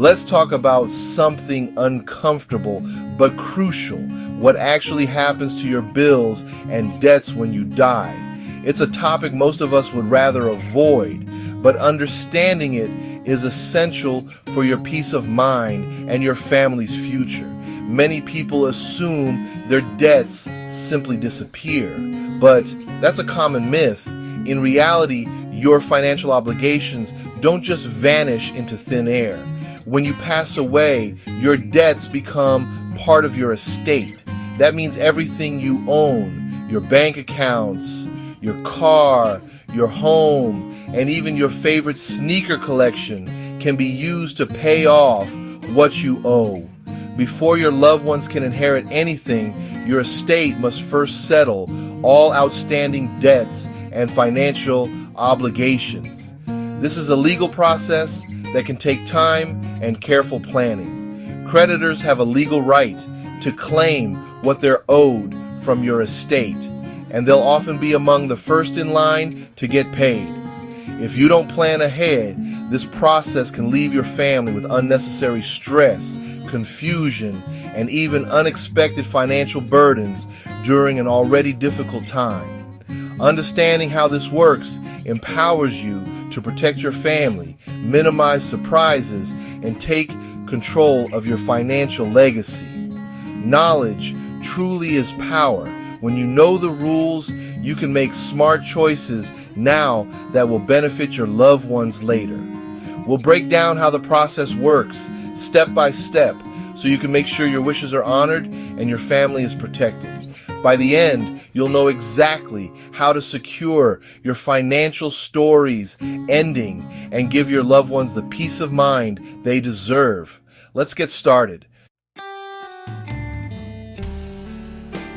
Let's talk about something uncomfortable but crucial: what actually happens to your bills and debts when you die. It's a topic most of us would rather avoid, but understanding it is essential for your peace of mind and your family's future. Many people assume their debts simply disappear, but that's a common myth. In reality, your financial obligations don't just vanish into thin air. When you pass away, your debts become part of your estate. That means everything you own, your bank accounts, your car, your home, and even your favorite sneaker collection can be used to pay off what you owe. Before your loved ones can inherit anything, your estate must first settle all outstanding debts and financial obligations. This is a legal process that can take time and careful planning. Creditors have a legal right to claim what they're owed from your estate, and they'll often be among the first in line to get paid. If you don't plan ahead, this process can leave your family with unnecessary stress, confusion, and even unexpected financial burdens during an already difficult time. Understanding how this works empowers you to protect your family, minimize surprises, and take control of your financial legacy. Knowledge truly is power. When you know the rules, you can make smart choices now that will benefit your loved ones later. We'll break down how the process works, step by step, so you can make sure your wishes are honored and your family is protected. By the end, you'll know exactly how to secure your financial story's ending and give your loved ones the peace of mind they deserve. Let's get started.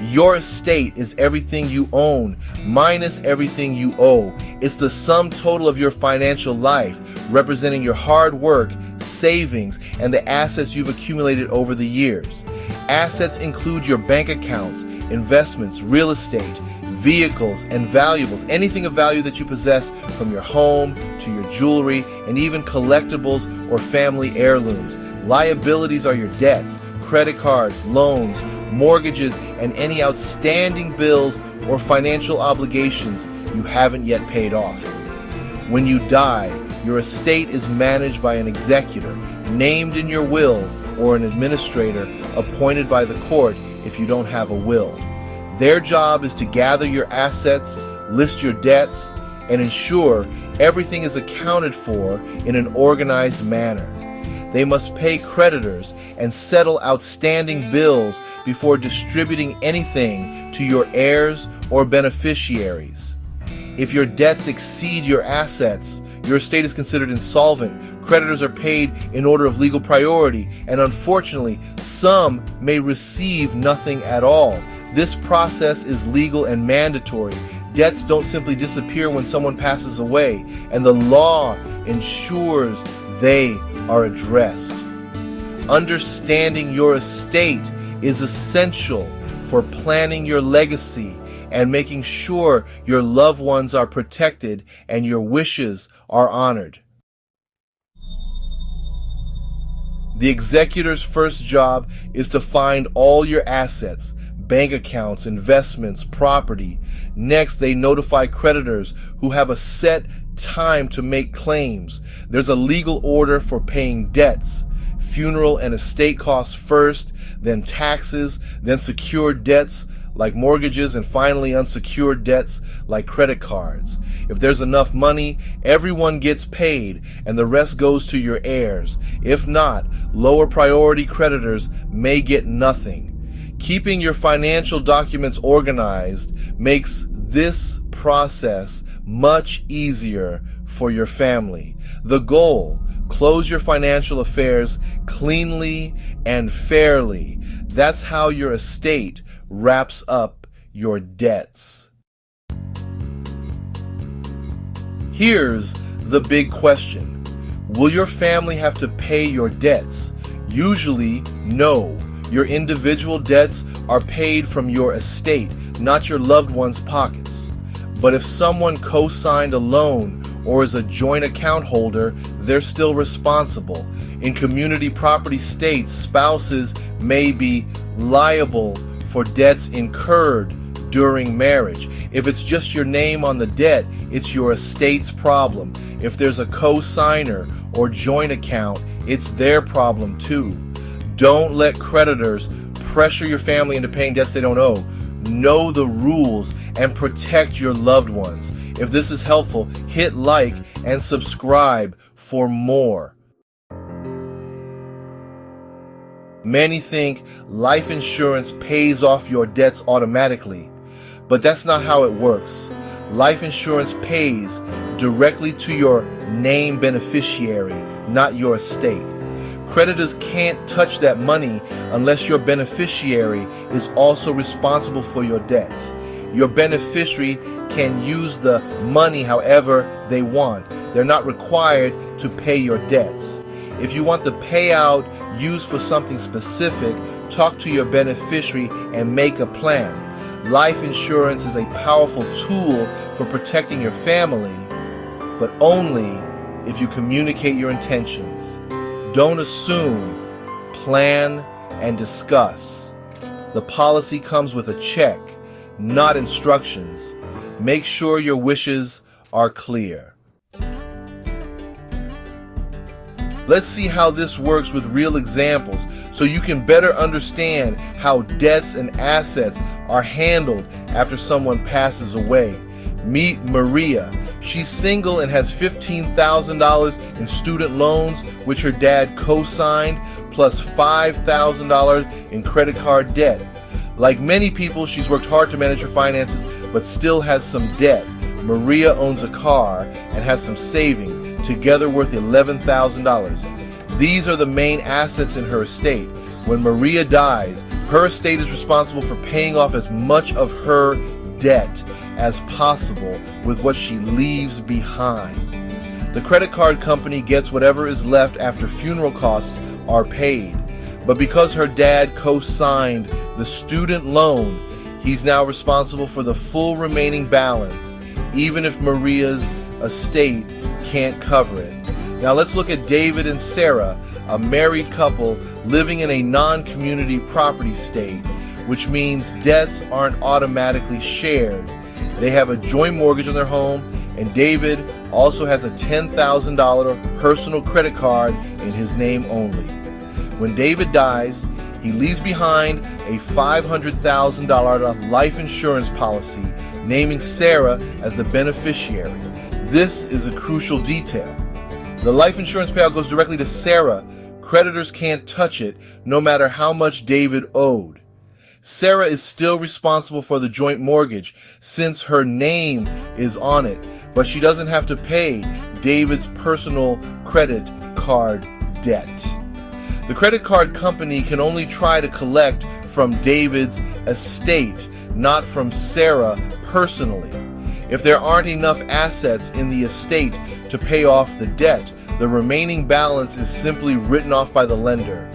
Your estate is everything you own minus everything you owe. It's the sum total of your financial life, representing your hard work, savings, and the assets you've accumulated over the years. Assets include your bank accounts, investments, real estate, vehicles, and valuables, anything of value that you possess, from your home to your jewelry and even collectibles or family heirlooms. Liabilities are your debts, credit cards, loans, mortgages, and any outstanding bills or financial obligations you haven't yet paid off. When you die, your estate is managed by an executor named in your will or an administrator appointed by the court if you don't have a will. Their job is to gather your assets, list your debts, and ensure everything is accounted for in an organized manner. They must pay creditors and settle outstanding bills before distributing anything to your heirs or beneficiaries. If your debts exceed your assets, your estate is considered insolvent. Creditors are paid in order of legal priority, and unfortunately, some may receive nothing at all. This process is legal and mandatory. Debts don't simply disappear when someone passes away, and the law ensures they are addressed. Understanding your estate is essential for planning your legacy and making sure your loved ones are protected and your wishes are honored. The executor's first job is to find all your assets, bank accounts, investments, property. Next, they notify creditors who have a set time to make claims. There's a legal order for paying debts, funeral and estate costs first, then taxes, then secured debts like mortgages, and finally unsecured debts like credit cards. If there's enough money, everyone gets paid and the rest goes to your heirs. If not, lower priority creditors may get nothing. Keeping your financial documents organized makes this process much easier for your family. The goal: close your financial affairs cleanly and fairly. That's how your estate wraps up your debts. Here's the big question: will your family have to pay your debts? Usually, no. Your individual debts are paid from your estate, not your loved one's pockets. But if someone co-signed a loan or is a joint account holder, they're still responsible. In community property states, spouses may be liable for debts incurred during marriage. If it's just your name on the debt, it's your estate's problem. If there's a co-signer or joint account, it's their problem too. Don't let creditors pressure your family into paying debts they don't owe. Know the rules and protect your loved ones. If this is helpful, hit like and subscribe for more. Many think life insurance pays off your debts automatically, but that's not how it works. Life insurance pays directly to your named beneficiary, not your estate. Creditors can't touch that money unless your beneficiary is also responsible for your debts. Your beneficiary can use the money however they want. They're not required to pay your debts. If you want the payout used for something specific, talk to your beneficiary and make a plan. Life insurance is a powerful tool for protecting your family, but only if you communicate your intentions. Don't assume, plan, and discuss. The policy comes with a check, not instructions. Make sure your wishes are clear. Let's see how this works with real examples so you can better understand how debts and assets are handled after someone passes away. Meet Maria. She's single and has $15,000 in student loans, which her dad co-signed, plus $5,000 in credit card debt. Like many people, she's worked hard to manage her finances, but still has some debt. Maria owns a car and has some savings, together worth $11,000. These are the main assets in her estate. When Maria dies, her estate is responsible for paying off as much of her debt as possible with what she leaves behind. The credit card company gets whatever is left after funeral costs are paid. But because her dad co-signed the student loan, he's now responsible for the full remaining balance, even if Maria's estate can't cover it. Now let's look at David and Sarah, a married couple living in a non-community property state, which means debts aren't automatically shared. They have a joint mortgage on their home, and David also has a $10,000 personal credit card in his name only. When David dies, he leaves behind a $500,000 life insurance policy, naming Sarah as the beneficiary. This is a crucial detail. The life insurance payout goes directly to Sarah. Creditors can't touch it, no matter how much David owed. Sarah is still responsible for the joint mortgage since her name is on it, but she doesn't have to pay David's personal credit card debt. The credit card company can only try to collect from David's estate, not from Sarah personally. If there aren't enough assets in the estate to pay off the debt, the remaining balance is simply written off by the lender.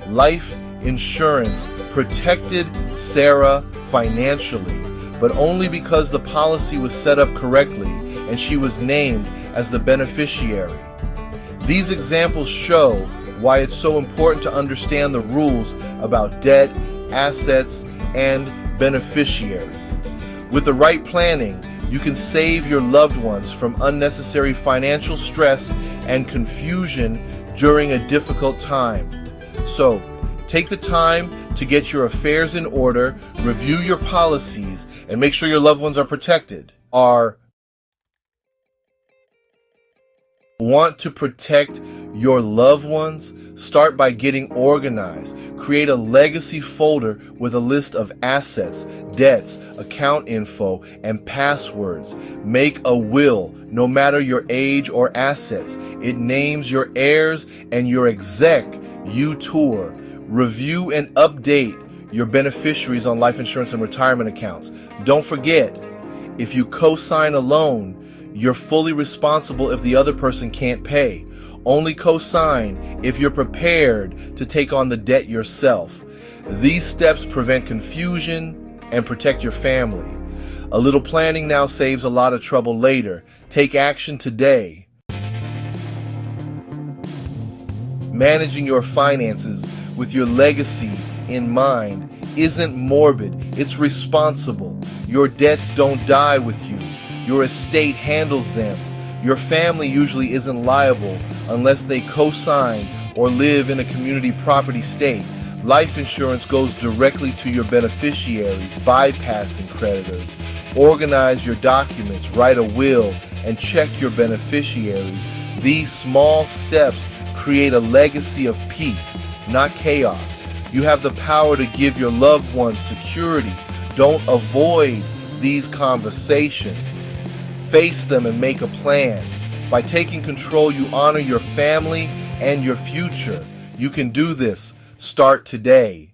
Life insurance protected Sarah financially, but only because the policy was set up correctly and she was named as the beneficiary. These examples show why it's so important to understand the rules about debt, assets, and beneficiaries. With the right planning, you can save your loved ones from unnecessary financial stress and confusion during a difficult time. So, take the time to get your affairs in order, review your policies, and make sure your loved ones are protected. Want to protect your loved ones? Start by getting organized. Create a legacy folder with a list of assets, debts, account info, and passwords. Make a will, no matter your age or assets. It names your heirs and your you tour. Review and update your beneficiaries on life insurance and retirement accounts. Don't forget, if you co-sign a loan, you're fully responsible if the other person can't pay. Only co-sign if you're prepared to take on the debt yourself. These steps prevent confusion and protect your family. A little planning now saves a lot of trouble later. Take action today. Managing your finances with your legacy in mind isn't morbid, it's responsible. Your debts don't die with you. Your estate handles them. Your family usually isn't liable unless they co-sign or live in a community property state. Life insurance goes directly to your beneficiaries, bypassing creditors. Organize your documents, write a will, and check your beneficiaries. These small steps create a legacy of peace, not chaos. You have the power to give your loved ones security. Don't avoid these conversations. Face them and make a plan. By taking control, you honor your family and your future. You can do this. Start today.